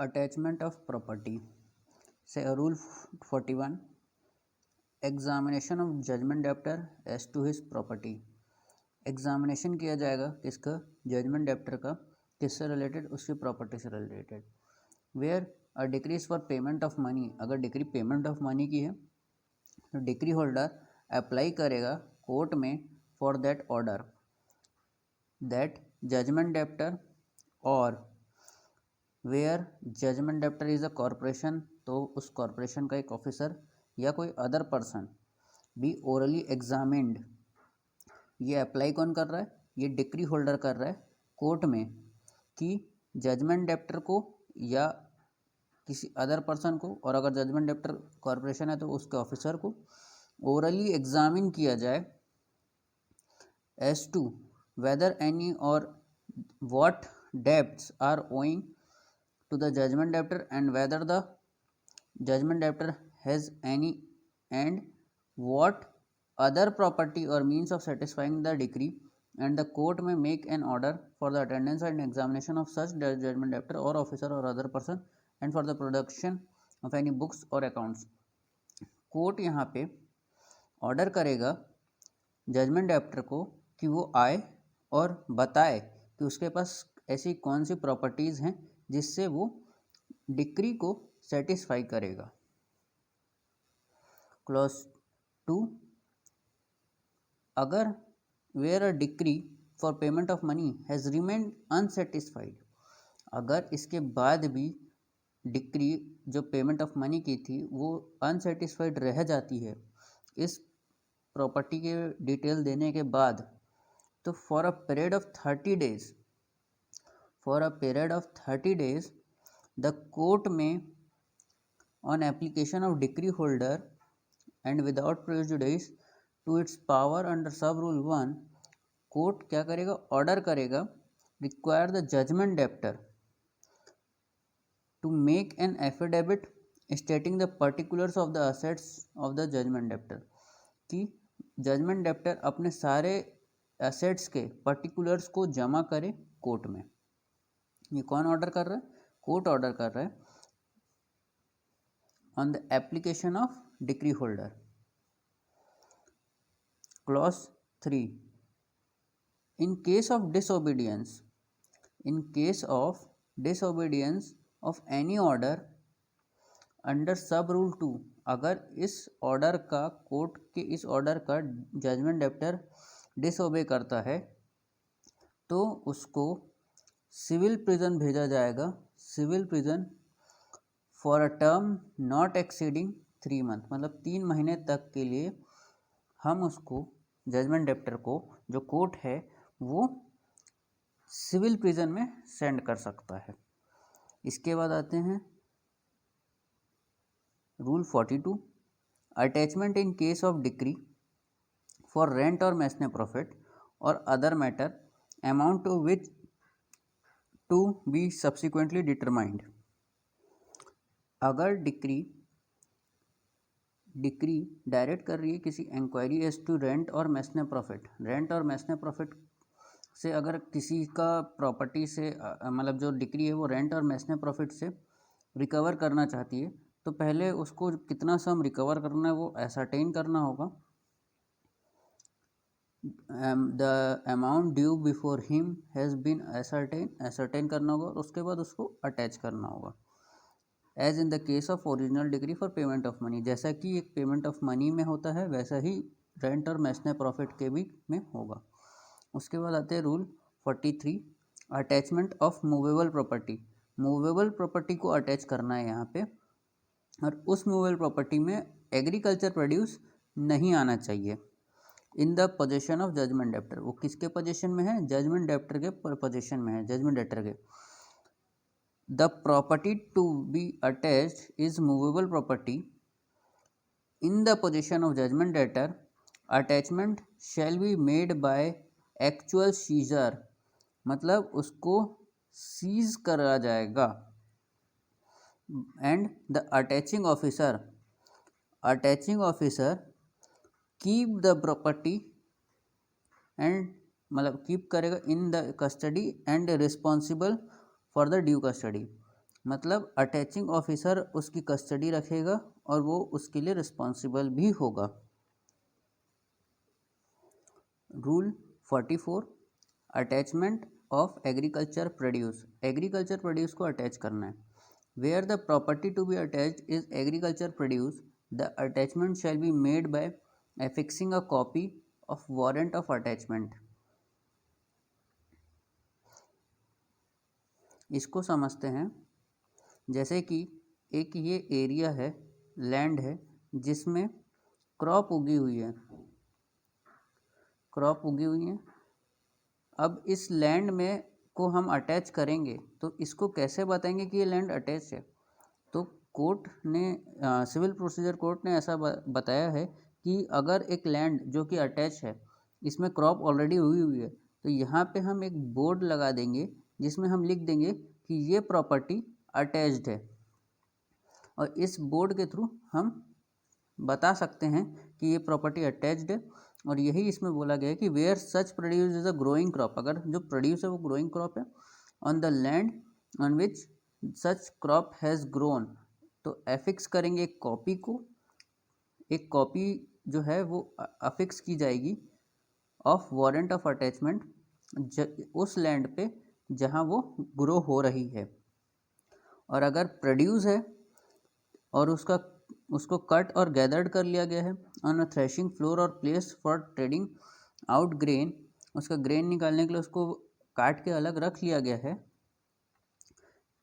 Attachment of property. Say rule 41. Examination of judgment debtor as to his property. Examination किया जाएगा किसका, judgement debtor का, किससे related, उसकी प्रॉपर्टी से related. Where a decree is for payment of money, अगर decree payment of money की है तो डिक्री होल्डर अप्लाई करेगा कोर्ट में for that order that judgement debtor, और where judgement debtor is a corporation, तो उस कॉरपोरेशन का एक ऑफिसर या कोई other person be orally examined. ये अप्लाई कौन कर रहा है, ये डिक्री होल्डर कर रहा है कोर्ट में कि जजमेंट डेप्टर को या किसी अदर पर्सन को, और अगर जजमेंट डेप्टर कॉरपोरेशन है तो उसके ऑफिसर को ओरली एग्जामिन किया जाए एज टू वेदर एनी और what debts are owing to the judgment debtor and whether the judgment debtor has any and what other property or means of satisfying the decree, and the court may make an order for the attendance and examination of such judgment debtor or officer or other person and for the production of any books or accounts. Court यहाँ पे order करेगा judgement debtor को कि वो आए और बताए कि उसके पास ऐसी कौन सी प्रॉपर्टीज़ हैं जिससे वो डिक्री को सेटिस्फाई करेगा. क्लॉज 2. अगर where a decree for payment of money has remained unsatisfied, अगर इसके बाद भी डिक्री जो पेमेंट ऑफ मनी की थी वो अनसेटिस्फाइड रह जाती है इस प्रॉपर्टी के डिटेल देने के बाद, तो for a period of 30 days, for a period of 30 days, the court may, on application of decree holder and without prejudice to its power under sub rule 1, court क्या करेगा, ऑर्डर करेगा, require the judgment debtor to make an affidavit stating the particulars of the assets of the judgment debtor, कि judgment debtor अपने सारे assets के particulars को जमा करे कोर्ट में. ये कौन ऑर्डर कर रहा है, कोर्ट ऑर्डर कर रहा है on the application of decree holder. Clause 3. In case of disobedience, in case of disobedience of any order under sub rule 2, अगर इस ऑर्डर का, कोर्ट के इस ऑर्डर का जजमेंट डेप्टर डिसओबे करता है तो उसको सिविल प्रिजन भेजा जाएगा, civil prison for a term not exceeding 3 months, मतलब 3 महीने तक के लिए हम उसको, जजमेंट डेप्टर को, जो कोर्ट है वो सिविल प्रिजन में सेंड कर सकता है. इसके बाद आते हैं rule 42. Attachment in case of decree for rent और मैसने प्रॉफिट और other matter amount to which to be subsequently determined. अगर डिक्री डायरेक्ट कर रही है किसी इंक्वायरी एज टू रेंट और मैसने प्रॉफिट, रेंट और मैसने प्रॉफिट से अगर किसी का प्रॉपर्टी से, मतलब जो डिक्री है वो रेंट और मैसने प्रॉफिट से रिकवर करना चाहती है, तो पहले उसको कितना सम रिकवर करना है वो एसरटेन करना होगा. The amount due before him has been ascertain करना होगा, और उसके बाद उसको अटैच करना होगा. As in the case of original decree for payment of money, जैसा कि एक पेमेंट ऑफ मनी में होता है वैसा ही रेंट और मैसने प्रॉफिट के भी में होगा. उसके बाद आते हैं rule 43. Attachment of movable property. Movable property को अटैच करना है यहाँ पे, और उस मूवेबल प्रॉपर्टी में एग्रीकल्चर प्रोड्यूस नहीं आना चाहिए. In the possession of judgment debtor, वो किसके पोजेशन में है, जजमेंट डेप्टर के पोजेशन में है, जजमेंट डेप्टर के. The property to be attached is movable property in the possession of judgment debtor. Attachment shall be made by actual seizure, मतलब उसको सीज करा जाएगा. And the attaching officer keep the property and, मतलब keep करेगा in the custody and responsible for the due custody, मतलब attaching officer उसकी custody रखेगा और वो उसके लिए रिस्पॉन्सिबल भी होगा। Rule 44, attachment of agriculture produce. Agriculture produce को अटैच करना है। Where the property to be attached is agriculture produce, the attachment shall be made by affixing a copy of warrant of attachment. इसको समझते हैं। जैसे कि एक ये एरिया है, लैंड है, जिसमें क्रॉप उगी हुई है, क्रॉप उगी हुई है। अब इस लैंड में को हम अटैच करेंगे तो इसको कैसे बताएंगे कि ये लैंड अटैच है? तो कोर्ट ने सिविल प्रोसीजर कोर्ट ने ऐसा बताया है कि अगर एक लैंड जो कि अटैच है, इसमें क्रॉप ऑलरेडी हुई हुई है, तो यहाँ पे हम एक बोर्ड लगा देंगे जिसमें हम लिख देंगे कि ये प्रॉपर्टी अटैच्ड है, और इस बोर्ड के थ्रू हम बता सकते हैं कि ये प्रॉपर्टी अटैच्ड है। और यही इसमें बोला गया है कि where such produce is a growing crop, अगर जो प्रोड्यूस है वो ग्रोइंग क्रॉप है, on the land on which such crop has grown, तो एफिक्स करेंगे एक कॉपी को, एक कॉपी जो है वो अफिक्स की जाएगी ऑफ वारंट ऑफ अटैचमेंट उस लैंड पे जहाँ वो ग्रो हो रही है। और अगर प्रोड्यूस है और उसको कट और गैदर्ड कर लिया गया है ऑन अ थ्रेशिंग फ्लोर और place for trading out grain, उसका ग्रेन निकालने के लिए उसको काट के अलग रख लिया गया है,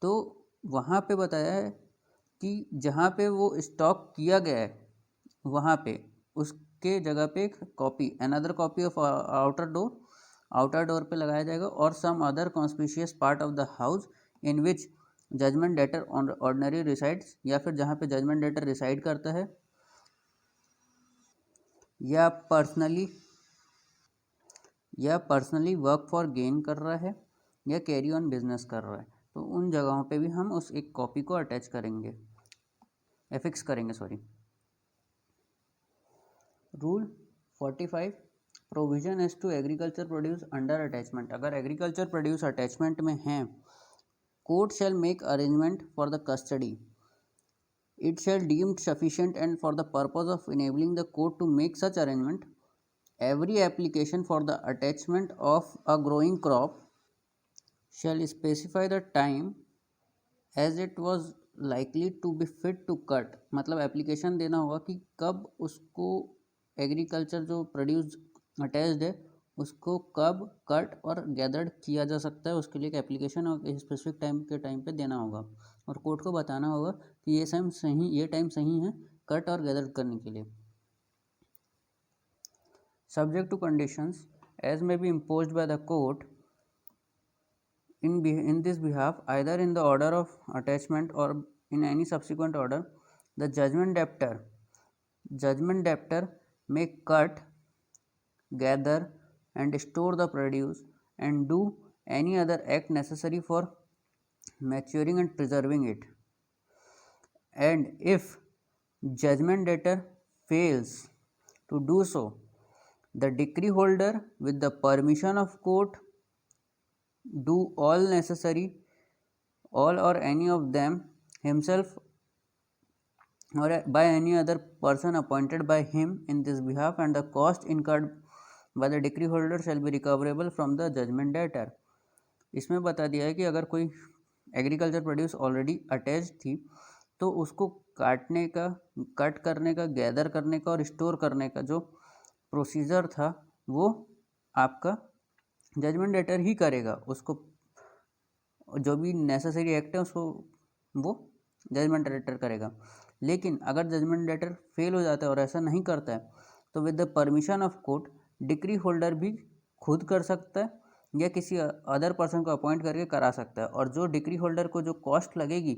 तो वहाँ पे बताया है कि जहाँ पे वो स्टॉक किया गया है वहाँ पे उसके जगह पे एक copy, another copy of outer door पे लगाया जाएगा, और some other conspicuous part of the house in which judgment debtor ordinary resides, या फिर जहाँ पे जजमेंट डेटर रिसाइड करता है या पर्सनली वर्क फॉर गेन कर रहा है या कैरी ऑन बिजनेस कर रहा है, तो उन जगहों पे भी हम उस एक कॉपी को अटैच करेंगे, एफिक्स करेंगे, sorry. Rule 45, provision as to agriculture produce under attachment. अगर एग्रीकल्चर प्रोड्यूस अटैचमेंट में हैं, court shall make arrangement for the custody, it shall deemed sufficient, and for the purpose of enabling the court to make such arrangement, every application for the attachment of a growing crop shall specify the time as it was likely to be fit to cut। मतलब application देना होगा कि कब उसको agriculture जो produce attached है उसको कब कट और गैदर्ड किया जा सकता है, उसके लिए एक एप्लीकेशन और स्पेसिफिक टाइम पे देना होगा, और कोर्ट को बताना होगा कि ये टाइम सही है कट और गैदर्ड करने के लिए। Subject to conditions as may be imposed by the court in this behalf, either in the order of attachment or in any subsequent order, the judgment debtor may cut, gather and store the produce and do any other act necessary for maturing and preserving it, and if judgment debtor fails to do so, the decree holder with the permission of court do all necessary, all or any of them himself or by any other person appointed by him in this behalf, and the cost incurred by the decree holder shall be recoverable from the judgment debtor। इसमें बता दिया है कि अगर कोई agriculture produce already attach थी तो उसको काटने का, कट करने का, गैदर करने का और स्टोर करने का जो प्रोसीजर था वो आपका जजमेंट डेटर ही करेगा, उसको जो भी नेसेसरी एक्ट है उसको वो जजमेंट डेटर करेगा। लेकिन अगर जजमेंट डेटर फेल हो जाता है और ऐसा नहीं करता है तो with the permission of court decree holder भी खुद कर सकता है या किसी अदर पर्सन को अपॉइंट करके करा सकता है, और जो डिक्री होल्डर को जो कॉस्ट लगेगी